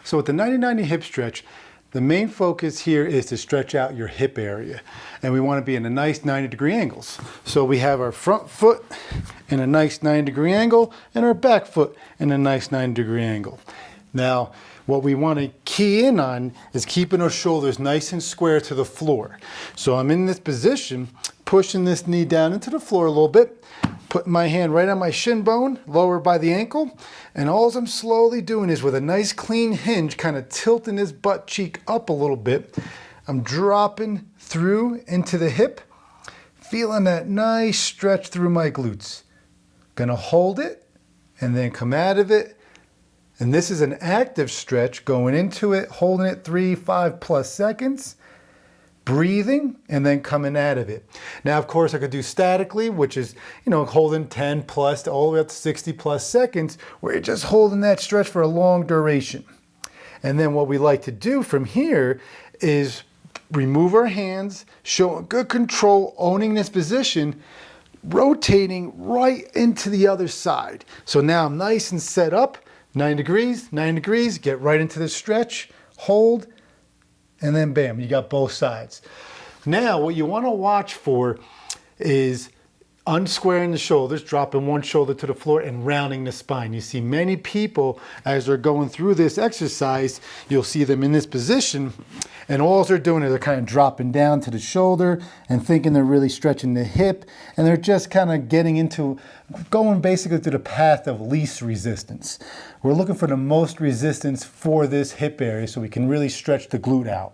So with the 90-90 hip stretch, the main focus here is to stretch out your hip area. And we want to be in a nice 90-degree angles. So we have our front foot in a nice 90-degree angle and our back foot in a nice 90-degree angle. Now, what we want to key in on is keeping our shoulders nice and square to the floor. So I'm in this position, pushing this knee down into the floor a little bit, putting my hand right on my shin bone, lower by the ankle, and all I'm slowly doing is with a nice clean hinge, kind of tilting this butt cheek up a little bit, I'm dropping through into the hip, feeling that nice stretch through my glutes. Gonna hold it, and then come out of it. And this is an active stretch, going into it, holding it 3-5+ seconds, breathing, and then coming out of it. Now, of course, I could do statically, which is, holding 10+ all the way up to 60+ seconds, where you're just holding that stretch for a long duration. And then what we like to do from here is remove our hands, show good control, owning this position, rotating right into the other side. So now I'm nice and set up, 9 degrees, get right into the stretch, hold, and then bam, you got both sides. Now, what you want to watch for is unsquaring the shoulders, dropping one shoulder to the floor and rounding the spine. You see many people, as they're going through this exercise, you'll see them in this position, and all they're doing is they're kind of dropping down to the shoulder and thinking they're really stretching the hip, and they're just kind of going basically through the path of least resistance. We're looking for the most resistance for this hip area so we can really stretch the glute out.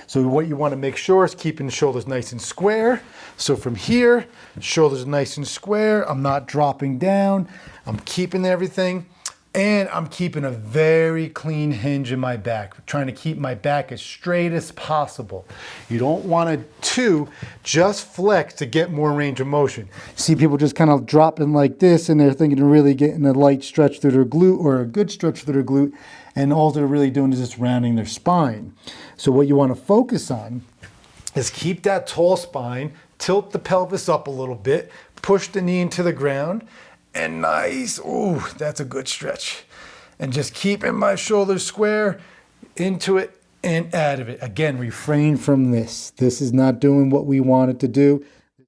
So what you want to make sure is keeping the shoulders nice and square. So from here, shoulders nice and square. I'm not dropping down. I'm keeping everything. And I'm keeping a very clean hinge in my back. Trying to keep my back as straight as possible. You don't want to just flex to get more range of motion. See people just kind of dropping like this, and they're thinking of really getting a light stretch through their glute or a good stretch through their glute, and all they're really doing is just rounding their spine. So what you want to focus on is keep that tall spine, tilt the pelvis up a little bit, push the knee into the ground, and nice, ooh, that's a good stretch. And just keeping my shoulders square, into it and out of it. Again, refrain from this. This is not doing what we want it to do.